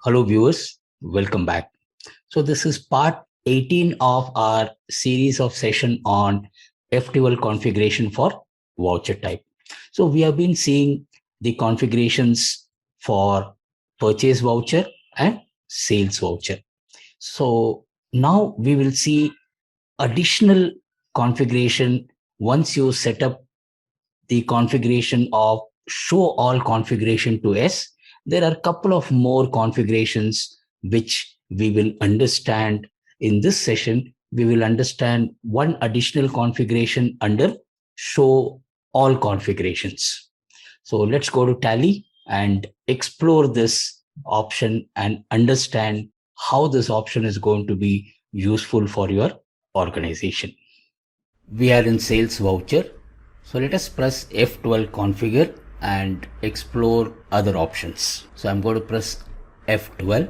Hello viewers, welcome back. So this is part 18 of our series of session on F12 configuration for voucher type. So we have been seeing the configurations for purchase voucher and sales voucher. So now we will see additional configuration once you set up the configuration of show all configuration to S. There are a couple of more configurations which we will understand in this session. We will understand one additional configuration under show all configurations. So let's go to Tally and explore this option and understand how this option is going to be useful for your organization. We are in sales voucher. So let us press F12 configure and explore other options. So I'm going to press F12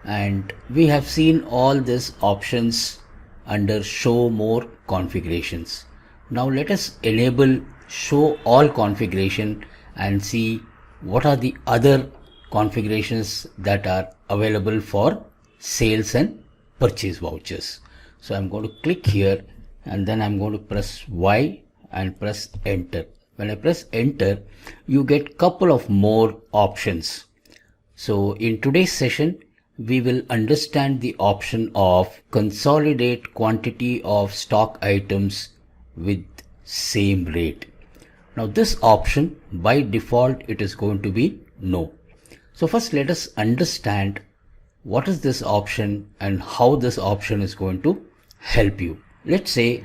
and we have seen all these options under show more configurations. Now let us enable show all configuration and see what are the other configurations that are available for sales and purchase vouchers. So I'm going to click here and then I'm going to press Y and press enter. When I press enter, you get couple of more options. So in today's session, we will understand the option of consolidate quantity of stock items with same rate. Now this option by default it is going to be no. So first let us understand what is this option and how this option is going to help you. Let's say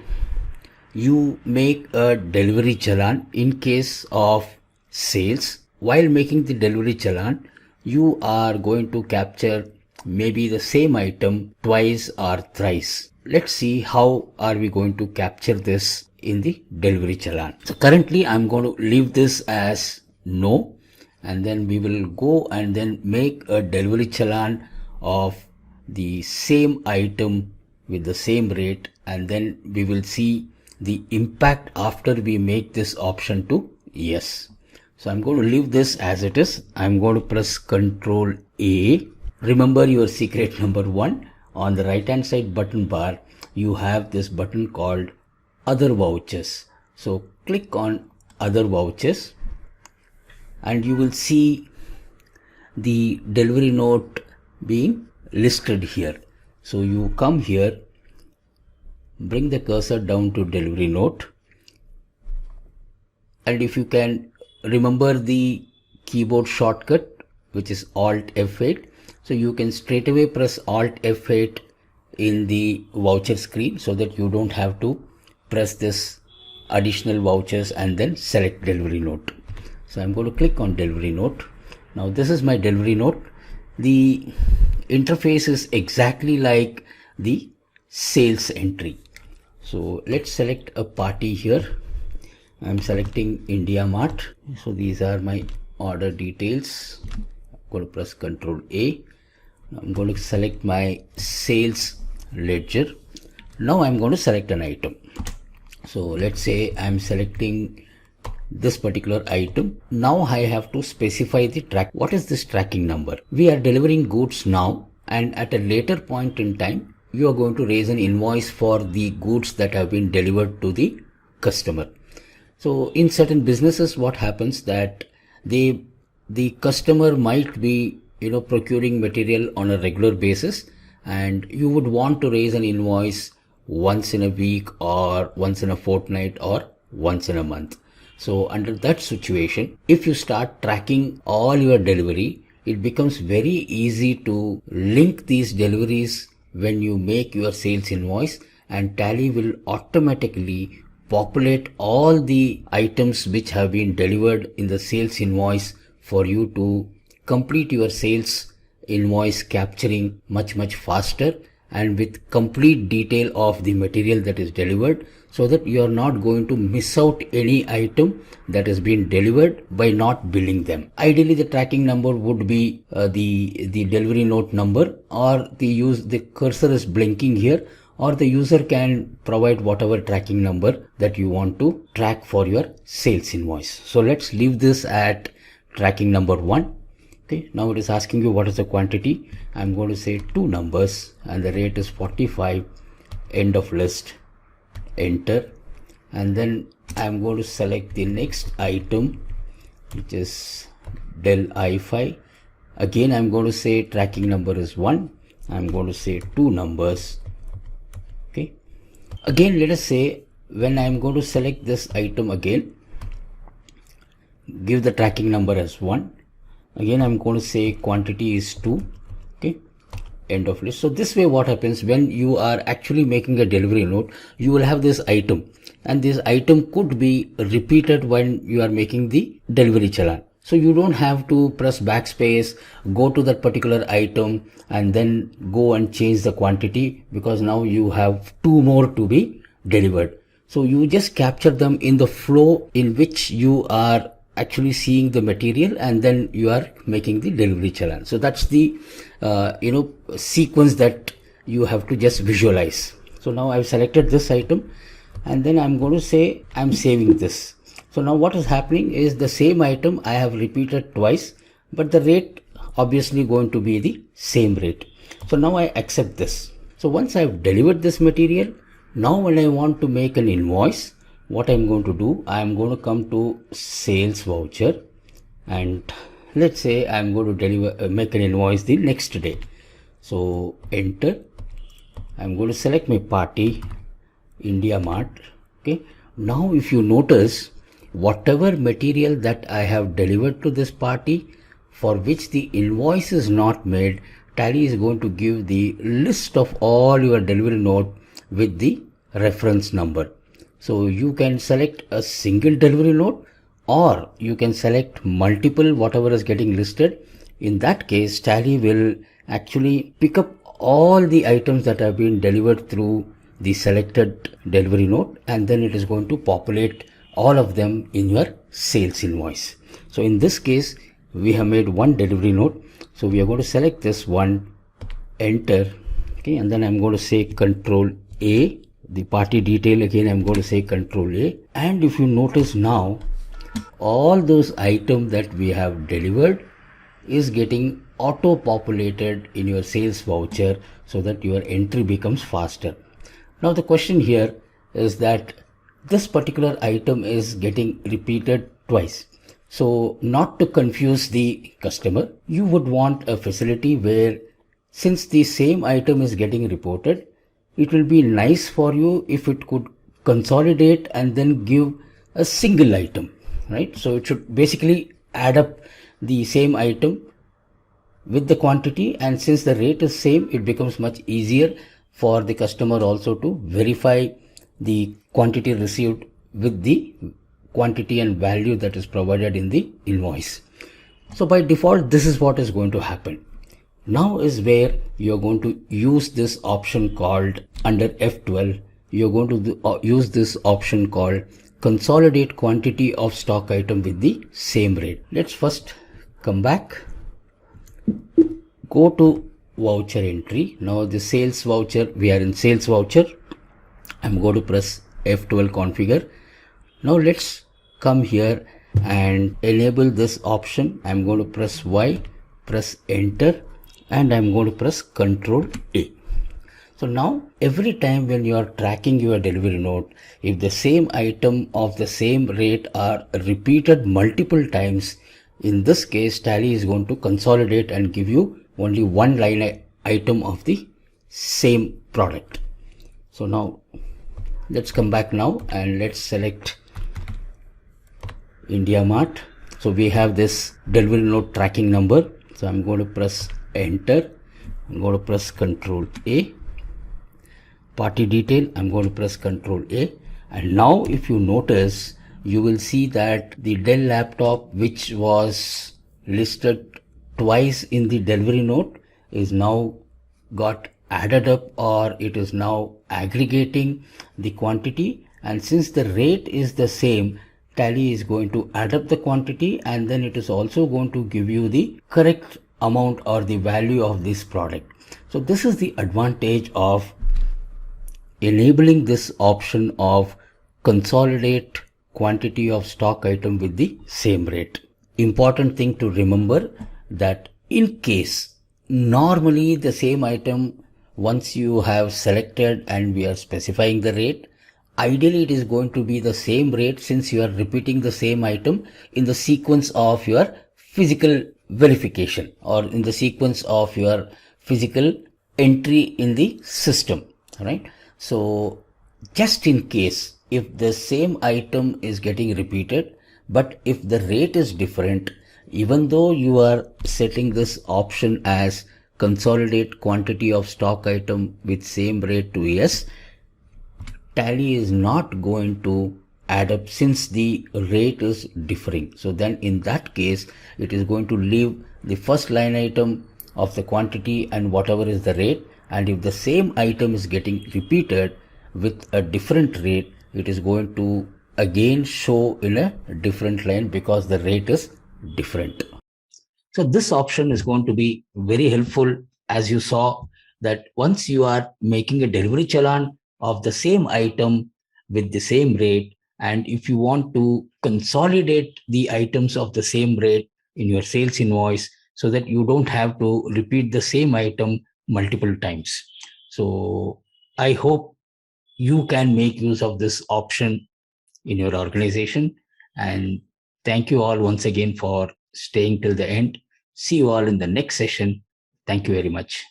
you make a delivery challan in case of sales. While making the delivery challan, you are going to capture maybe the same item twice or thrice. Let's see how are we going to capture this in the delivery challan. So currently I'm going to leave this as no, and then we will go and then make a delivery challan of the same item with the same rate, and then we will see the impact after we make this option to yes. So I'm going to leave this as it is. I'm going to press Ctrl A. Remember your secret number 1. On the right hand side button bar, you have this button called other vouchers. So click on other vouchers and you will see the delivery note being listed here. So you come here, bring the cursor down to delivery note, and if you can remember the keyboard shortcut which is Alt F8, so you can straight away press Alt F8 in the voucher screen so that you don't have to press this additional vouchers and then select delivery note. So I'm going to click on delivery note. Now this is my delivery note. The interface is exactly like the sales entry. So let's select a party here. I'm selecting India Mart. So these are my order details. I'm going to press Ctrl A. I'm going to select my sales ledger. Now I'm going to select an item. So let's say I'm selecting this particular item. Now I have to specify the track. What is this tracking number? We are delivering goods now, and at a later point in time, you are going to raise an invoice for the goods that have been delivered to the customer. So in certain businesses, what happens that the customer might be procuring material on a regular basis, and you would want to raise an invoice once in a week or once in a fortnight or once in a month. So under that situation, if you start tracking all your delivery, it becomes very easy to link these deliveries when you make your sales invoice, and Tally will automatically populate all the items which have been delivered in the sales invoice for you to complete your sales invoice capturing much faster and with complete detail of the material that is delivered, so that you are not going to miss out any item that has been delivered by not billing them. Ideally, the tracking number would be the delivery note number, or the cursor is blinking here, or the user can provide whatever tracking number that you want to track for your sales invoice. So let's leave this at tracking number 1. Okay, now it is asking you what is the quantity. I'm going to say 2 numbers and the rate is 45, end of list, enter, and then I'm going to select the next item, which is Dell i5. Again, I'm going to say tracking number is 1. I'm going to say 2 numbers. Okay, again, let us say when I'm going to select this item again, give the tracking number as 1. Again, I'm going to say quantity is 2. Okay, end of list. So this way what happens when you are actually making a delivery note, you will have this item, and this item could be repeated when you are making the delivery challan. So you don't have to press backspace, go to that particular item and then go and change the quantity, because now you have 2 more to be delivered. So you just capture them in the flow in which you are actually seeing the material, and then you are making the delivery challan. So that's the sequence that you have to just visualize. So now I've selected this item, and then I'm going to say I'm saving this. So now what is happening is the same item I have repeated twice, but the rate obviously going to be the same rate. So now I accept this. So once I've delivered this material, now when I want to make an invoice, what I'm going to do, I'm going to come to Sales Voucher, and let's say I'm going to make an invoice the next day. So enter. I'm going to select my party, India Mart. Okay. Now if you notice, whatever material that I have delivered to this party for which the invoice is not made, Tally is going to give the list of all your delivery note with the reference number. So you can select a single delivery note, or you can select multiple, whatever is getting listed. In that case, Tally will actually pick up all the items that have been delivered through the selected delivery note, and then it is going to populate all of them in your sales invoice. So in this case, we have made 1 delivery note. So we are going to select this one, enter. Okay, and then I'm going to say Control A. The party detail, again I'm going to say Control A, and if you notice now, all those items that we have delivered is getting auto populated in your sales voucher, so that your entry becomes faster. Now the question here is that this particular item is getting repeated twice. So not to confuse the customer, you would want a facility where, since the same item is getting reported, it will be nice for you if it could consolidate and then give a single item, right? So it should basically add up the same item with the quantity, and since the rate is same, it becomes much easier for the customer also to verify the quantity received with the quantity and value that is provided in the invoice. So by default, this is what is going to happen. Now is where you're going to use this option called, under F12, you're going to use this option called consolidate quantity of stock item with the same rate. Let's first come back, go to voucher entry. Now the sales voucher, we are in sales voucher. I'm going to press F12 configure. Now let's come here and enable this option. I'm going to press Y, press enter, and I'm going to press Control A. So now every time when you are tracking your delivery note, if the same item of the same rate are repeated multiple times, in this case Tally is going to consolidate and give you only 1 line item of the same product. So now let's come back now and let's select India Mart. So we have this delivery note tracking number. So I'm going to press enter. I'm going to press Control A. Party detail, I'm going to press Control A. And now if you notice, you will see that the Dell laptop, which was listed twice in the delivery note, is now got added up, or it is now aggregating the quantity. And since the rate is the same, Tally is going to add up the quantity, and then it is also going to give you the correct amount or the value of this product. So this is the advantage of enabling this option of consolidate quantity of stock item with the same rate. Important thing to remember, that in case normally the same item, once you have selected and we are specifying the rate, ideally it is going to be the same rate since you are repeating the same item in the sequence of your physical verification or in the sequence of your physical entry in the system, right? So just in case if the same item is getting repeated, but if the rate is different, even though you are setting this option as consolidate quantity of stock item with same rate to yes, Tally is not going to add up since the rate is differing. So then in that case, it is going to leave the first line item of the quantity and whatever is the rate. And if the same item is getting repeated with a different rate, it is going to again show in a different line because the rate is different. So this option is going to be very helpful, as you saw that once you are making a delivery challan of the same item with the same rate, and if you want to consolidate the items of the same rate in your sales invoice so that you don't have to repeat the same item multiple times. So I hope you can make use of this option in your organization. And thank you all once again for staying till the end. See you all in the next session. Thank you very much.